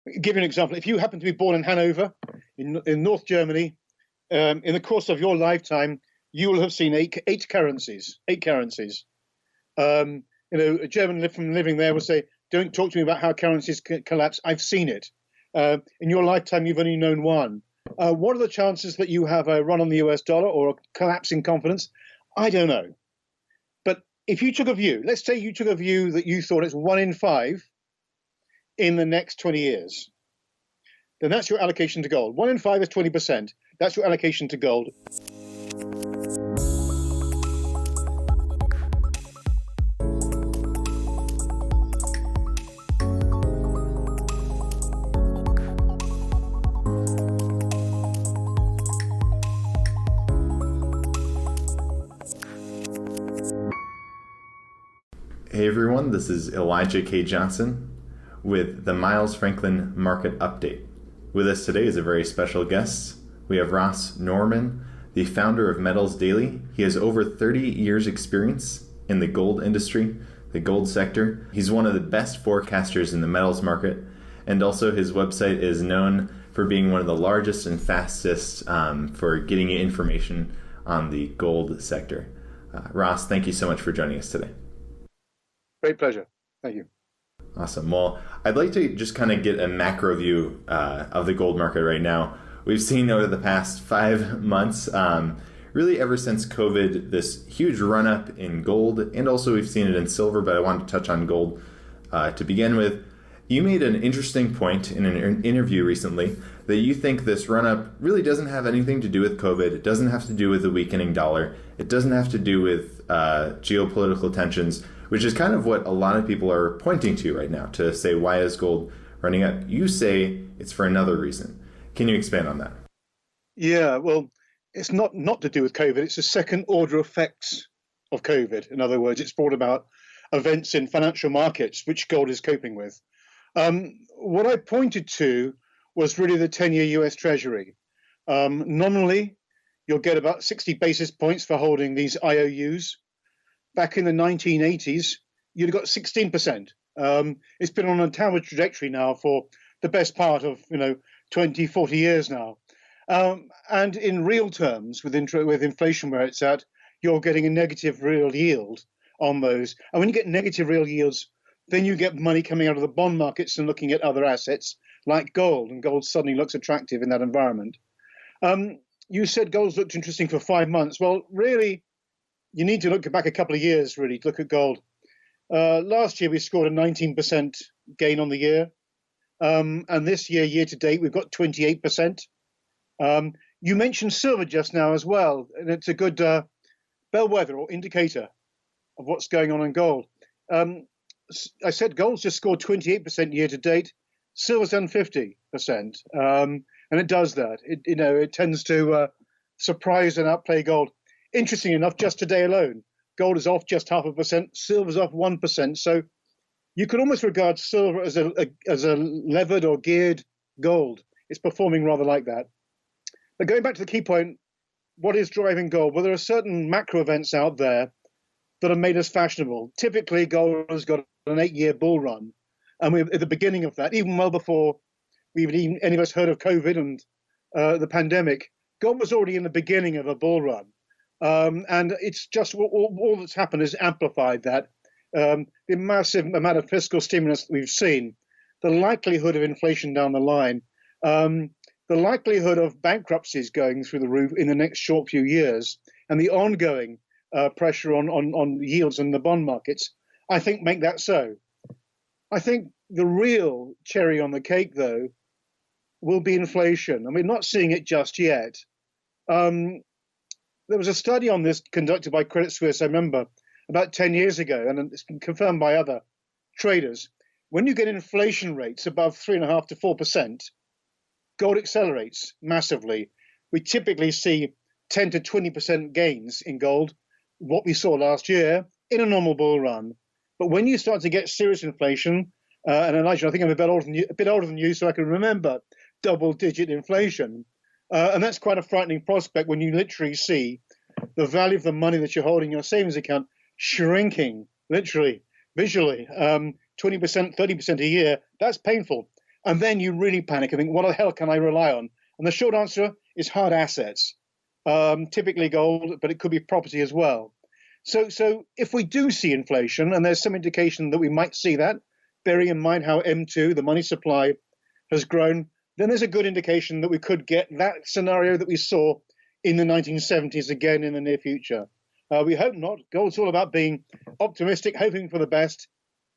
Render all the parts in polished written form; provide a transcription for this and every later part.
Give you an example. If you happen to be born in Hanover, in North Germany, in the course of your lifetime, you will have seen eight currencies. Eight currencies. A German from living there will say, "Don't talk to me about how currencies collapse. I've seen it." In your lifetime, you've only known one. What are the chances that you have a run on the US dollar or a collapse in confidence? I don't know. But if you took a view, let's say you took a view that you thought it's 1 in 5 in the next 20 years, then that's your allocation to gold. 1 in 5 is 20%. That's your allocation to gold. Hey everyone, this is Elijah K. Johnson with the Miles Franklin Market Update. With us today is a very special guest. We have Ross Norman, the founder of Metals Daily. He has over 30 years experience in the gold industry, the gold sector. He's one of the best forecasters in the metals market, and also his website is known for being one of the largest and fastest for getting you information on the gold sector. Ross, thank you so much for joining us today. Great pleasure. Thank you. Awesome. Well, I'd like to just kind of get a macro view of the gold market right now. We've seen over the past 5 months, really ever since COVID, this huge run up in gold, and also we've seen it in silver, but I want to touch on gold to begin with. You made an interesting point in an interview recently that you think this run up really doesn't have anything to do with COVID. It doesn't have to do with the weakening dollar. It doesn't have to do with geopolitical tensions, which is kind of what a lot of people are pointing to right now to say, why is gold running up? You say it's for another reason. Can you expand on that? Yeah, well, it's not to do with COVID. It's the second order effects of COVID. In other words, it's brought about events in financial markets, which gold is coping with. What I pointed to was really the 10-year US Treasury. Nominally, you'll get about 60 basis points for holding these IOUs. Back in the 1980s, you'd got 16%. It's been on a downward trajectory now for the best part of 20, 40 years now. And in real terms, with inflation where it's at, you're getting a negative real yield on those. And when you get negative real yields, then you get money coming out of the bond markets and looking at other assets like gold, and gold suddenly looks attractive in that environment. You said gold's looked interesting for 5 months. Well, really, you need to look back a couple of years, really, to look at gold. Last year, we scored a 19% gain on the year. And this year to date, we've got 28%. You mentioned silver just now as well, and it's a good bellwether or indicator of what's going on in gold. I said gold's just scored 28% year to date. Silver's done 50%. And it does that. It tends to surprise and outplay gold. Interesting enough, just today alone, gold is off just 0.5%, silver's off 1%. So you could almost regard silver as a levered or geared gold. It's performing rather like that. But going back to the key point, what is driving gold? Well, there are certain macro events out there that have made us fashionable. Typically, gold has got an 8-year bull run. And we're at the beginning of that, even well before any of us heard of COVID and the pandemic. Gold was already in the beginning of a bull run. And it's just all that's happened is amplified that. The massive amount of fiscal stimulus that we've seen, the likelihood of inflation down the line, the likelihood of bankruptcies going through the roof in the next short few years, and the ongoing pressure on yields in the bond markets, I think make that so. I think the real cherry on the cake, though, will be inflation. And we're not seeing it just yet. There was a study on this conducted by Credit Suisse, I remember, about 10 years ago, and it's been confirmed by other traders. When you get inflation rates above 3.5% to 4%, gold accelerates massively. We typically see 10 to 20% gains in gold, what we saw last year, in a normal bull run. But when you start to get serious inflation, and Elijah, I think I'm a bit older than you, so I can remember double-digit inflation. And that's quite a frightening prospect when you literally see the value of the money that you're holding in your savings account shrinking, literally, visually, 20%, 30% a year. That's painful. And then you really panic and think, what the hell can I rely on? And the short answer is hard assets, typically gold, but it could be property as well. So if we do see inflation, and there's some indication that we might see that, bearing in mind how M2, the money supply, has grown, then there's a good indication that we could get that scenario that we saw in the 1970s again in the near future. We hope not. Gold's all about being optimistic, hoping for the best,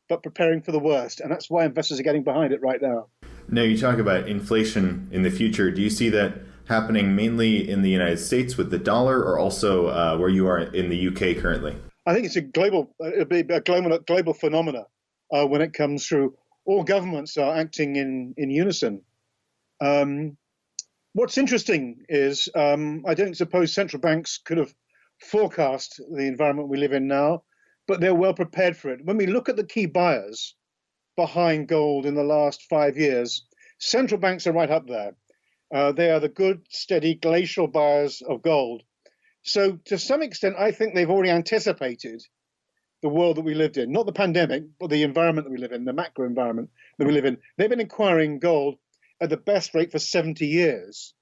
but preparing for the worst. And that's why investors are getting behind it right now. Now, you talk about inflation in the future. Do you see that happening mainly in the United States with the dollar, or also where you are in the UK currently? I think it's it'll be a global phenomena when it comes through. All governments are acting in unison. What's interesting is I don't suppose central banks could have forecast the environment we live in now, but they're well prepared for it. When we look at the key buyers behind gold in the last 5 years, central banks are right up there. They are the good, steady, glacial buyers of gold. So to some extent, I think they've already anticipated the world that we lived in, not the pandemic, but the environment that we live in, the macro environment that we live in. They've been acquiring gold at the best rate for 70 years.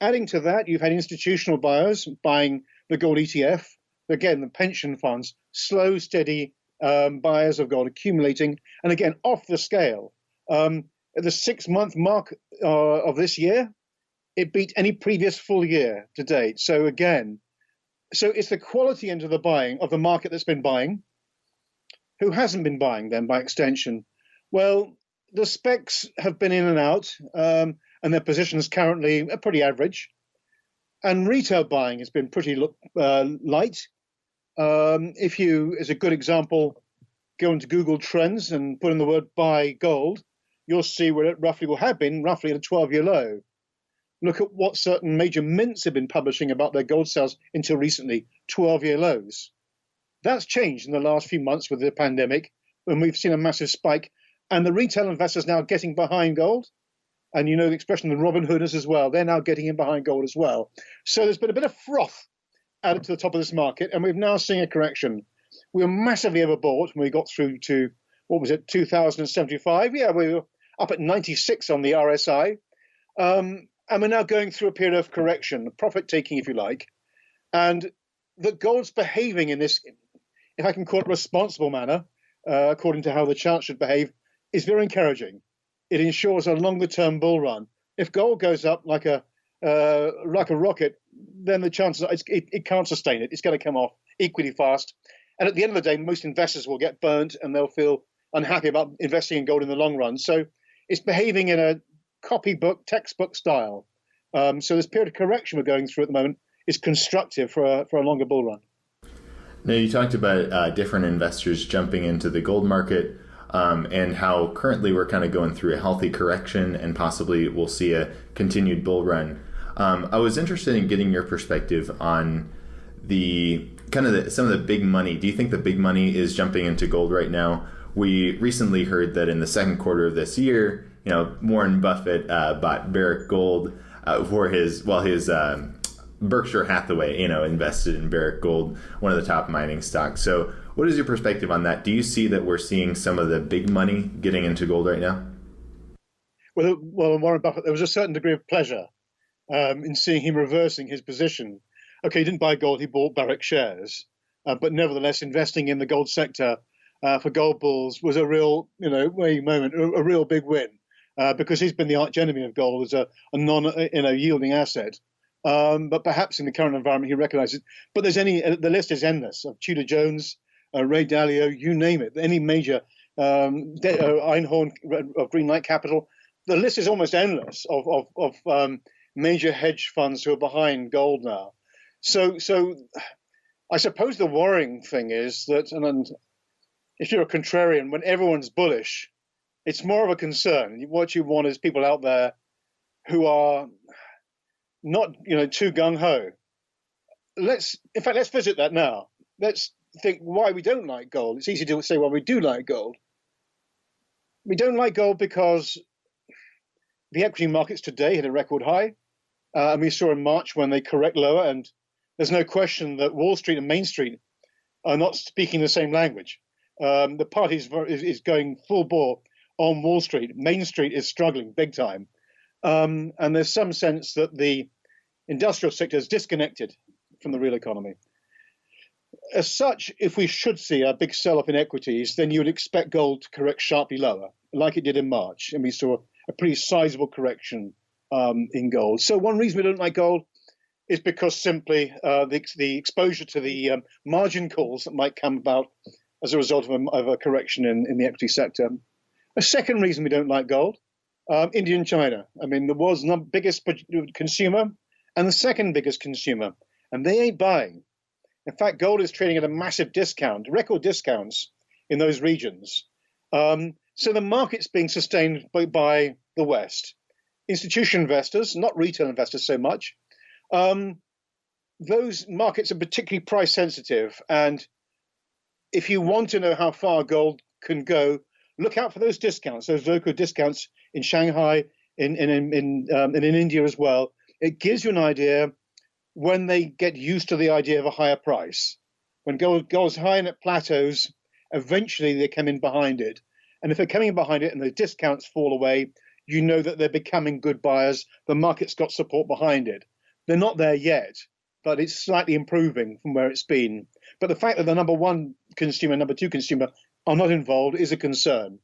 Adding to that, you've had institutional buyers buying the gold ETF. Again, the pension funds, slow, steady buyers of gold accumulating, and again, off the scale. At the 6-month mark of this year, it beat any previous full year to date. So again, it's the quality end of the buying of the market that's been buying. Who hasn't been buying then by extension? Well, the specs have been in and out, and their positions currently are pretty average. And retail buying has been pretty light. If you, as a good example, go into Google Trends and put in the word buy gold, you'll see where it roughly will have been, roughly at a 12-year low. Look at what certain major mints have been publishing about their gold sales until recently, 12-year lows. That's changed in the last few months with the pandemic, when we've seen a massive spike, and the retail investors now getting behind gold. And you know the expression, the Robin Hooders as well, they're now getting in behind gold as well. So there's been a bit of froth added to the top of this market, and we've now seen a correction. We were massively overbought when we got through to, 2075? Yeah, we were up at 96 on the RSI. And we're now going through a period of correction, profit taking, if you like. And the gold's behaving in this, if I can call it responsible manner, according to how the chart should behave, is very encouraging. It ensures a longer term bull run. If gold goes up like a rocket, then the chances are it can't sustain it. It's going to come off equally fast. And at the end of the day, most investors will get burnt and they'll feel unhappy about investing in gold in the long run. So it's behaving in a copybook, textbook style. So this period of correction we're going through at the moment is constructive for a longer bull run. Now, you talked about different investors jumping into the gold market and how currently we're kind of going through a healthy correction and possibly we'll see a continued bull run. I was interested in getting your perspective on some of the big money. Do you think the big money is jumping into gold right now? We recently heard that in the second quarter of this year, Warren Buffett bought Barrick Gold for his Berkshire Hathaway, invested in Barrick Gold, one of the top mining stocks. So what is your perspective on that? Do you see that we're seeing some of the big money getting into gold right now? Well, Warren Buffett, there was a certain degree of pleasure in seeing him reversing his position. Okay, he didn't buy gold, he bought Barrick shares. But nevertheless, investing in the gold sector for gold bulls was a real, moment, a real big win. Because he's been the arch enemy of gold as a non-yielding asset. But perhaps in the current environment, he recognizes it. But the list is endless of Tudor Jones, Ray Dalio, you name it, any major Einhorn of Greenlight Capital. The list is almost endless of major hedge funds who are behind gold now. So I suppose the worrying thing is that, and if you're a contrarian, when everyone's bullish, it's more of a concern. What you want is people out there who are not, too gung-ho. Let's visit that now. Let's think why we don't like gold. It's easy to say why we do like gold. We don't like gold because the equity markets today hit a record high. And we saw in March when they correct lower, and there's no question that Wall Street and Main Street are not speaking the same language. The party is going full bore on Wall Street. Main Street is struggling big time. And there's some sense that the industrial sector is disconnected from the real economy. As such, if we should see a big sell-off in equities, then you would expect gold to correct sharply lower, like it did in March. And we saw a pretty sizable correction in gold. So one reason we don't like gold is because simply the exposure to the margin calls that might come about as a result of a correction in the equity sector. A second reason we don't like gold, India and China. I mean, the world's biggest consumer and the second biggest consumer, and they ain't buying. In fact, gold is trading at a massive discount, record discounts in those regions. So the market's being sustained by the West. Institutional investors, not retail investors so much, those markets are particularly price sensitive. And if you want to know how far gold can go, look out for those discounts, those local discounts in Shanghai, in India as well. It gives you an idea when they get used to the idea of a higher price. When gold goes high and it plateaus, eventually they come in behind it. And if they're coming behind it and the discounts fall away, you know that they're becoming good buyers. The market's got support behind it. They're not there yet, but it's slightly improving from where it's been. But the fact that the number one consumer, number two consumer are not involved is a concern.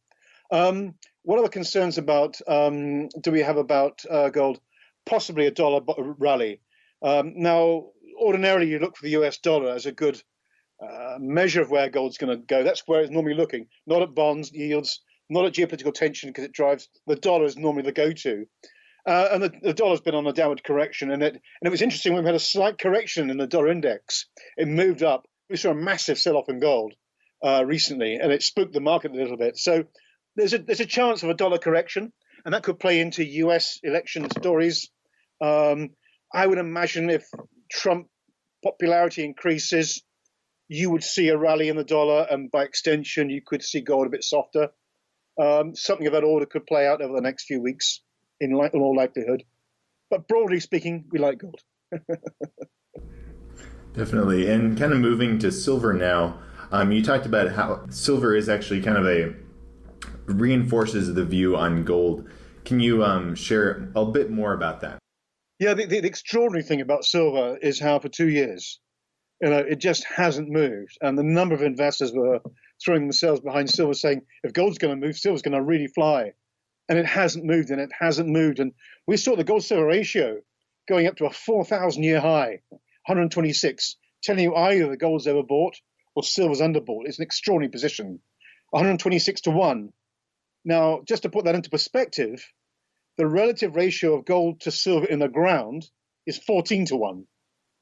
What other concerns do we have about gold? Possibly a dollar rally. Now, ordinarily, you look for the US dollar as a good measure of where gold's going to go. That's where it's normally looking, not at bonds, yields, not at geopolitical tension, because it drives the dollar is normally the go-to. And the dollar's been on a downward correction, and it was interesting when we had a slight correction in the dollar index. It moved up. We saw a massive sell-off in gold recently, and it spooked the market a little bit. So there's a chance of a dollar correction, and that could play into US election stories. I would imagine if Trump popularity increases, you would see a rally in the dollar, and by extension, you could see gold a bit softer. Something of that order could play out over the next few weeks, in all likelihood. But broadly speaking, we like gold. Definitely. And kind of moving to silver now, you talked about how silver is actually kind of reinforces the view on gold. Can you share a bit more about that? Yeah, the extraordinary thing about silver is how for 2 years, it just hasn't moved. And the number of investors were throwing themselves behind silver saying, if gold's going to move, silver's going to really fly. And it hasn't moved, and it hasn't moved. And we saw the gold-silver ratio going up to a 4,000-year high, 126, telling you either the gold's overbought or silver's underbought. It's an extraordinary position, 126 to 1. Now, just to put that into perspective, the relative ratio of gold to silver in the ground is 14 to 1.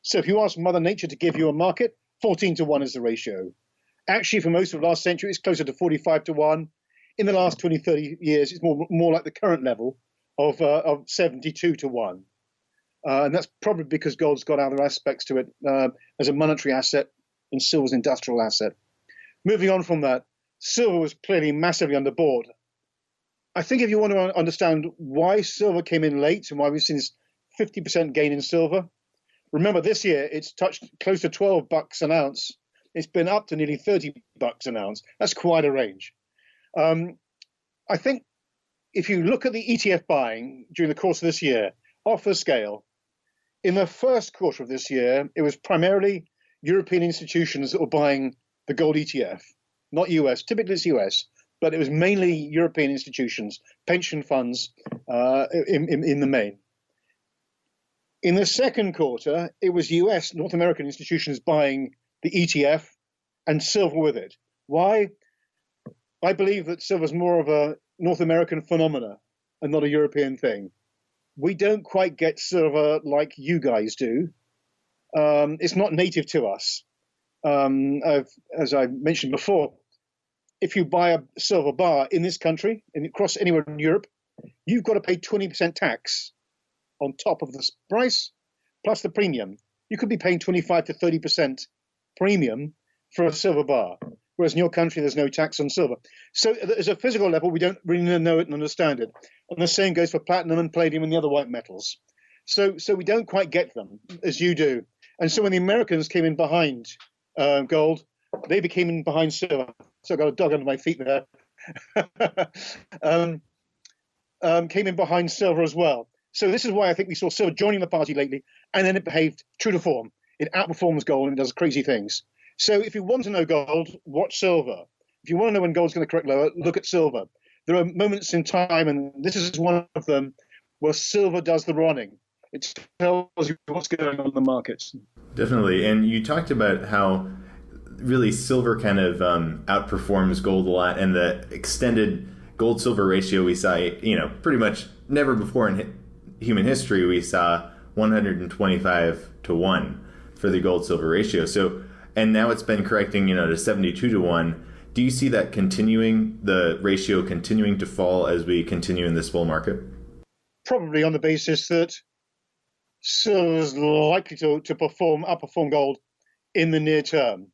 So if you ask Mother Nature to give you a market, 14 to 1 is the ratio. Actually, for most of last century, it's closer to 45 to 1. In the last 20, 30 years, it's more like the current level of 72 to 1. And that's probably because gold's got other aspects to it as a monetary asset and silver's industrial asset. Moving on from that, silver was clearly massively underbought. I think if you want to understand why silver came in late and why we've seen this 50% gain in silver, remember this year it's touched close to $12 an ounce. It's been up to nearly $30 an ounce. That's quite a range. I think if you look at the ETF buying during the course of this year, off the scale, in the first quarter of this year, it was primarily European institutions that were buying the gold ETF, not US. Typically it's US, but it was mainly European institutions, pension funds in the main. In the second quarter, it was US, North American institutions buying the ETF and silver with it. Why? I believe that silver is more of a North American phenomena and not a European thing. We don't quite get silver like you guys do. It's not native to us. As I mentioned before, if you buy a silver bar in this country and across anywhere in Europe, you've got to pay 20% tax on top of the price plus the premium. You could be paying 25 to 30% premium for a silver bar. Whereas in your country, there's no tax on silver. So as a physical level, we don't really know it and understand it. And the same goes for platinum and palladium and the other white metals. So we don't quite get them as you do. And so when the Americans came in behind gold, they became in behind silver. So I got a dog under my feet there. um, came in behind silver as well. So this is why I think we saw silver joining the party lately, and then it behaved true to form. It outperforms gold and does crazy things. So if you want to know gold, watch silver. If you want to know when gold's going to correct lower, look at silver. There are moments in time, and this is one of them, where silver does the running. It tells you what's going on in the markets. Definitely. And you talked about how really silver kind of outperforms gold a lot, and the extended gold silver ratio we saw, pretty much never before in human history, we saw 125 to 1 for the gold silver ratio. So, and now it's been correcting, to 72 to 1. Do you see that continuing, the ratio continuing to fall as we continue in this bull market? Probably on the basis that silver is likely to outperform gold in the near term.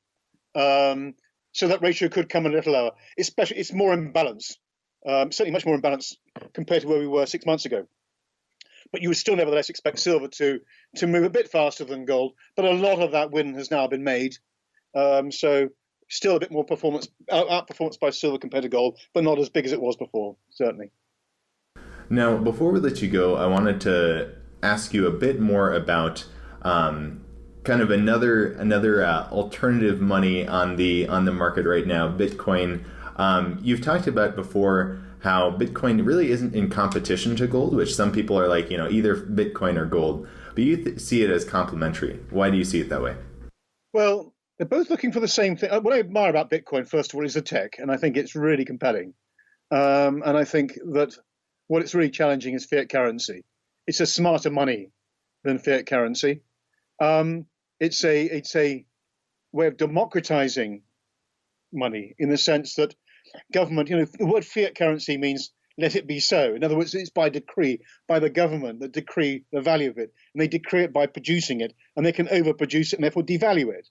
So that ratio could come a little lower. Especially, it's more in balance, certainly much more in balance compared to where we were 6 months ago. But you would still nevertheless expect silver to move a bit faster than gold. But a lot of that win has now been made. So still a bit more outperformance by silver compared to gold, but not as big as it was before, certainly. Now, before we let you go, I wanted to ask you a bit more about kind of another alternative money on the market right now, Bitcoin. You've talked about before how Bitcoin really isn't in competition to gold, which some people are like, either Bitcoin or gold, but you see it as complementary. Why do you see it that way? Well, they're both looking for the same thing. What I admire about Bitcoin, first of all, is the tech, and I think it's really compelling. And I think that what it's really challenging is fiat currency. It's a smarter money than fiat currency. It's a way of democratizing money in the sense that government, the word fiat currency means let it be so. In other words, it's by decree, by the government that decree the value of it. And they decree it by producing it, and they can overproduce it and therefore devalue it.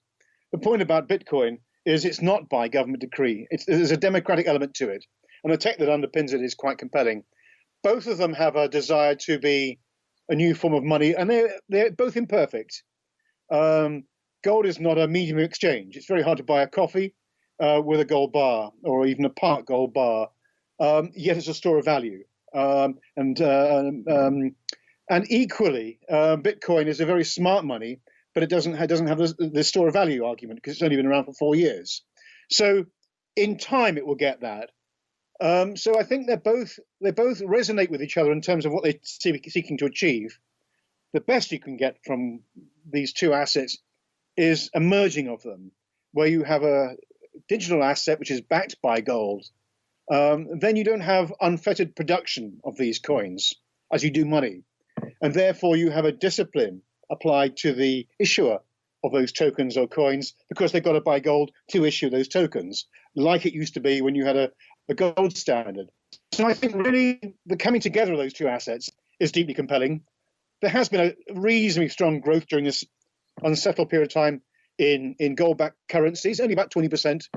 The point about Bitcoin is it's not by government decree. There's a democratic element to it. And the tech that underpins it is quite compelling. Both of them have a desire to be a new form of money, and they're both imperfect. Gold is not a medium of exchange. It's very hard to buy a coffee with a gold bar or even a part gold bar, yet it's a store of value. And equally, Bitcoin is a very smart money, but it doesn't have the store of value argument because it's only been around for 4 years. So in time, it will get that. So I think they both resonate with each other in terms of what they're seeking to achieve. The best you can get from these two assets is a merging of them, where you have a digital asset which is backed by gold. Then you don't have unfettered production of these coins as you do money. And therefore you have a discipline applied to the issuer of those tokens or coins because they've got to buy gold to issue those tokens, like it used to be when you had a gold standard. So I think really the coming together of those two assets is deeply compelling. There has been a reasonably strong growth during this unsettled period of time in gold-backed currencies, only about 20%.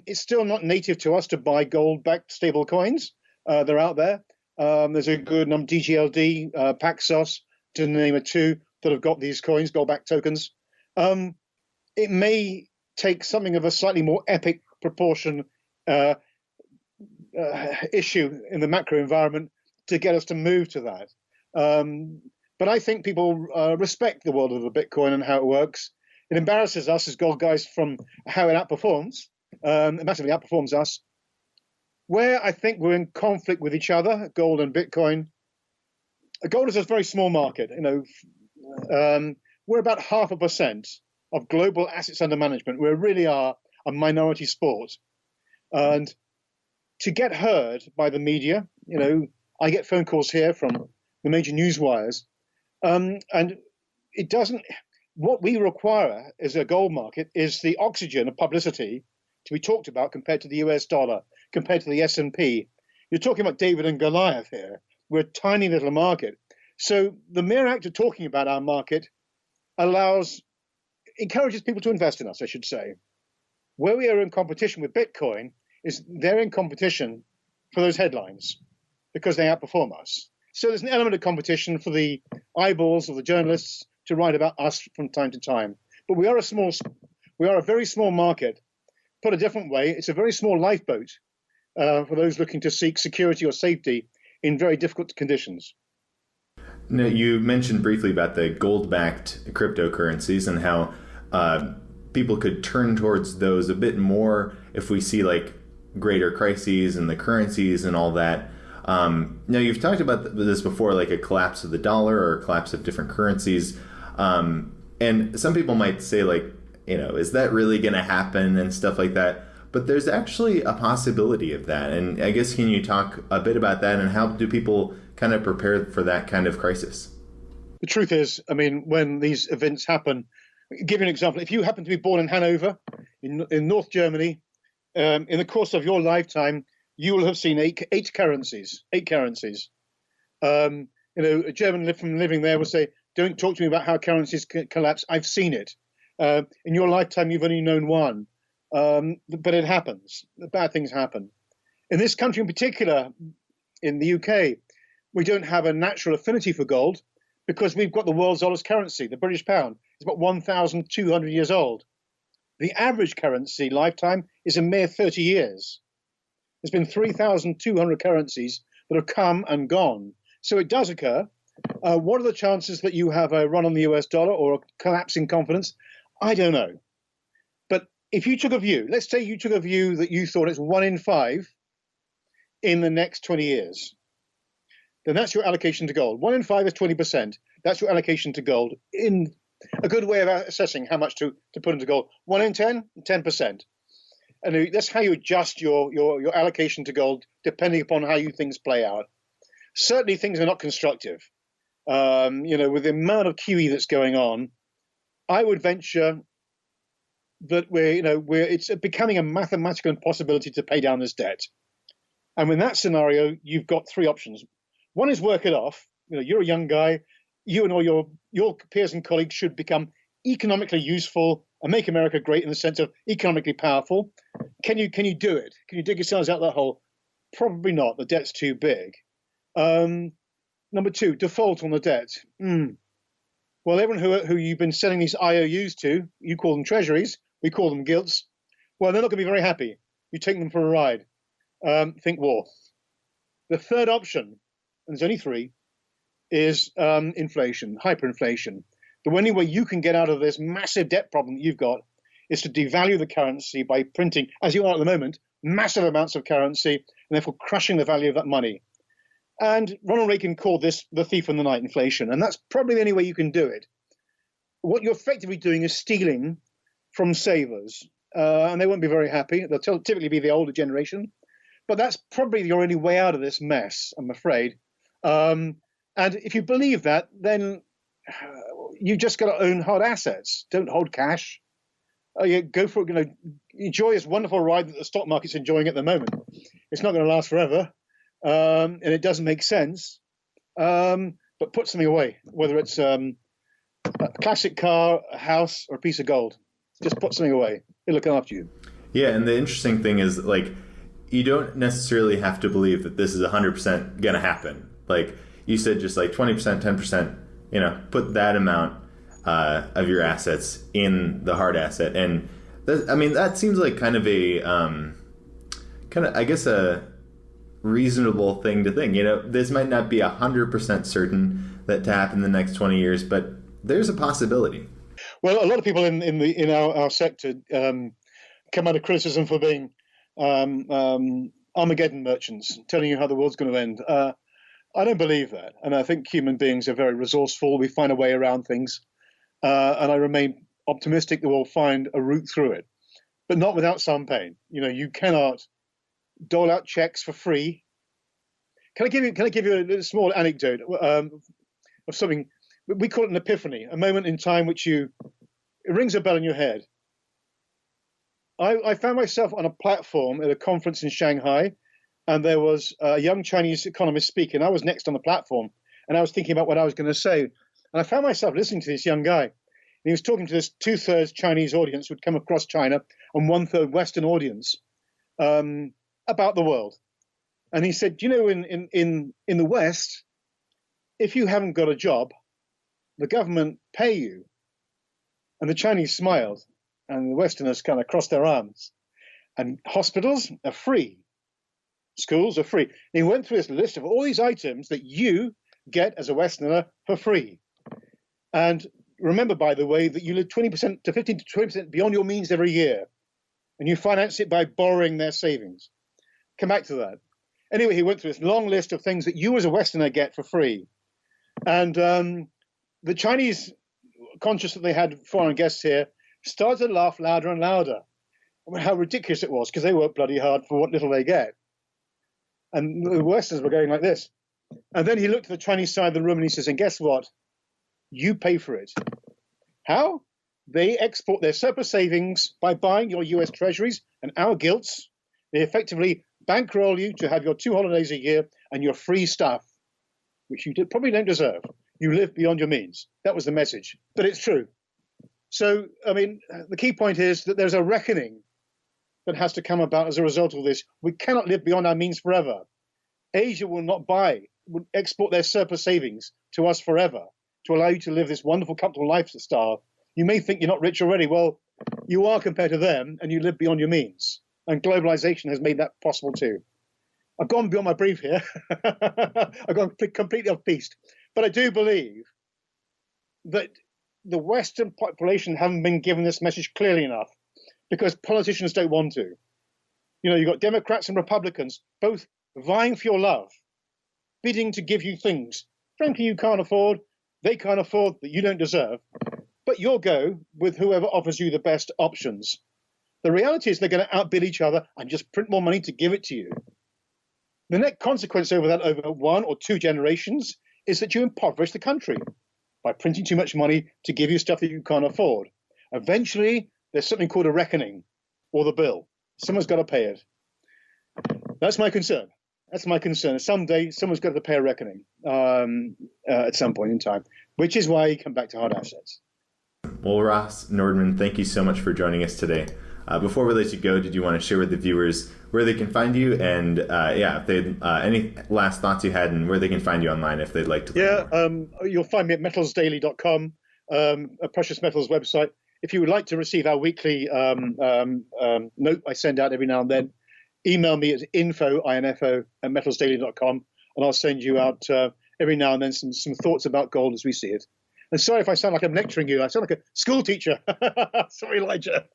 It's still not native to us to buy gold-backed stable coins. They're out there. There's a good number, DGLD, Paxos, to name a two, that have got these coins, gold-backed tokens. It may take something of a slightly more epic proportion issue in the macro environment to get us to move to that. But I think people respect the world of the Bitcoin and how it works. It embarrasses us as gold guys from how it outperforms. It massively outperforms us. Where I think we're in conflict with each other, gold and Bitcoin. Gold is a very small market. We're about 0.5% of global assets under management. We really are a minority sport. And to get heard by the media, I get phone calls here from the major news wires, and it doesn't. What we require as a gold market is the oxygen of publicity to be talked about compared to the US dollar, compared to the S&P. You're talking about David and Goliath here. We're a tiny little market. So the mere act of talking about our market encourages people to invest in us, I should say. Where we are in competition with Bitcoin is they're in competition for those headlines because they outperform us. So there's an element of competition for the eyeballs of the journalists to write about us from time to time. But we are a very small market. Put a different way, it's a very small lifeboat for those looking to seek security or safety in very difficult conditions. Now, you mentioned briefly about the gold-backed cryptocurrencies and how people could turn towards those a bit more if we see like greater crises in the currencies and all that. Now, you've talked about this before, like a collapse of the dollar or a collapse of different currencies. And some people might say, like, is that really going to happen and stuff like that? But there's actually a possibility of that. And I guess, can you talk a bit about that and how do people kind of prepare for that kind of crisis? The truth is, I mean, when these events happen, give you an example. If you happen to be born in Hanover, in North Germany, in the course of your lifetime, you will have seen eight currencies. A German living there will say, "Don't talk to me about how currencies collapse. I've seen it." In your lifetime, you've only known one. But it happens. Bad things happen. In this country in particular, in the UK, we don't have a natural affinity for gold because we've got the world's oldest currency, the British pound. It's about 1,200 years old. The average currency lifetime is a mere 30 years. There's been 3,200 currencies that have come and gone. So it does occur. What are the chances that you have a run on the US dollar or a collapse in confidence? I don't know. But if you took a view, let's say you took a view that you thought it's 1 in 5 in the next 20 years, then that's your allocation to gold. 1 in 5 is 20%. That's your allocation to gold. In a good way of assessing how much to put into gold. 1 in 10, 10%. And that's how you adjust your allocation to gold, depending upon how things play out. Certainly things are not constructive. With the amount of QE that's going on, I would venture that it's becoming a mathematical impossibility to pay down this debt. And in that scenario, you've got three options. One is work it off. You're a young guy. You and all your peers and colleagues should become economically useful and make America great in the sense of economically powerful. Can you do it? Can you dig yourselves out of that hole? Probably not. The debt's too big. Number two, default on the debt. Well, everyone who you've been selling these IOUs to, you call them treasuries, we call them gilts. Well, they're not going to be very happy. You take them for a ride. Think war. The third option, and there's only three, is inflation, hyperinflation. The only way you can get out of this massive debt problem that you've got is to devalue the currency by printing, as you are at the moment, massive amounts of currency, and therefore crushing the value of that money. And Ronald Reagan called this the thief in the night, inflation. And that's probably the only way you can do it. What you're effectively doing is stealing from savers. And they won't be very happy. They'll typically be the older generation. But that's probably your only way out of this mess, I'm afraid. And if you believe that, then you just got to own hard assets. Don't hold cash. Go for it. Enjoy this wonderful ride that the stock market's enjoying at the moment. It's not going to last forever. And it doesn't make sense, but put something away, whether it's a classic car, a house, or a piece of gold. Just put something away. It'll look after you. Yeah, and the interesting thing is, like, you don't necessarily have to believe that this is 100% going to happen. Like you said, just like 20%, 10%, put that amount of your assets in the hard asset. And that seems like kind of a, I guess, a reasonable thing to think. This might not be 100% certain that to happen in the next 20 years, but there's a possibility. Well, a lot of people in our sector come under criticism for being Armageddon merchants, telling you how the world's going to end. I don't believe that, and I think human beings are very resourceful. We find a way around things, and I remain optimistic that we'll find a route through it, but not without some pain. You cannot dole out checks for free. Can I give you a small anecdote of something? We call it an epiphany, a moment in time which it rings a bell in your head. I found myself on a platform at a conference in Shanghai, and there was a young Chinese economist speaking. I was next on the platform, and I was thinking about what I was going to say. And I found myself listening to this young guy. And he was talking to this 2/3 Chinese audience who'd come across China and 1/3 Western audience about the world. And he said, in the West, if you haven't got a job, the government pay you. And the Chinese smiled, and the Westerners kind of crossed their arms. And hospitals are free. schools are free. And he went through this list of all these items that you get as a Westerner for free. And remember, by the way, that you live 20% to 15 to 20% beyond your means every year. And you finance it by borrowing their savings. Come back to that. Anyway, he went through this long list of things that you as a Westerner get for free. And the Chinese, conscious that they had foreign guests here, started to laugh louder and louder. I mean, how ridiculous it was, because they work bloody hard for what little they get. And the Westerners were going like this. And then he looked at the Chinese side of the room and he says, and guess what? You pay for it. How? They export their surplus savings by buying your US Treasuries and our gilts. They effectively bankroll you to have your 2 holidays a year and your free stuff, which you probably don't deserve. You live beyond your means. That was the message. But it's true. So, I mean, the key point is that there's a reckoning that has to come about as a result of this. We cannot live beyond our means forever. Asia will not would export their surplus savings to us forever to allow you to live this wonderful, comfortable lifestyle. You may think you're not rich already. Well, you are compared to them, and you live beyond your means. And globalization has made that possible too. I've gone beyond my brief here. I've gone completely off piste. But I do believe that the Western population haven't been given this message clearly enough because politicians don't want to. You know, you've got Democrats and Republicans both vying for your love, bidding to give you things, frankly, you can't afford, they can't afford, that you don't deserve. But you'll go with whoever offers you the best options. The reality is they're going to outbid each other and just print more money to give it to you. The net consequence over 1 or 2 generations is that you impoverish the country by printing too much money to give you stuff that you can't afford. Eventually, there's something called a reckoning or the bill. Someone's got to pay it. That's my concern. That's my concern. Someday, someone's got to pay a reckoning at some point in time, which is why you come back to hard assets. Well, Ross Nordman, thank you so much for joining us today. Before we let you go, did you want to share with the viewers where they can find you and, if they any last thoughts you had and where they can find you online if they'd like to? You'll find me at metalsdaily.com, a precious metals website. If you would like to receive our weekly note I send out every now and then, email me at info@metalsdaily.com, and I'll send you out every now and then some thoughts about gold as we see it. And sorry if I sound like I'm lecturing you. I sound like a school teacher. Sorry, Elijah.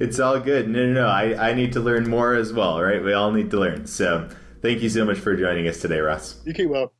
It's all good. No. I need to learn more as well, right? We all need to learn. So thank you so much for joining us today, Ross. You keep well.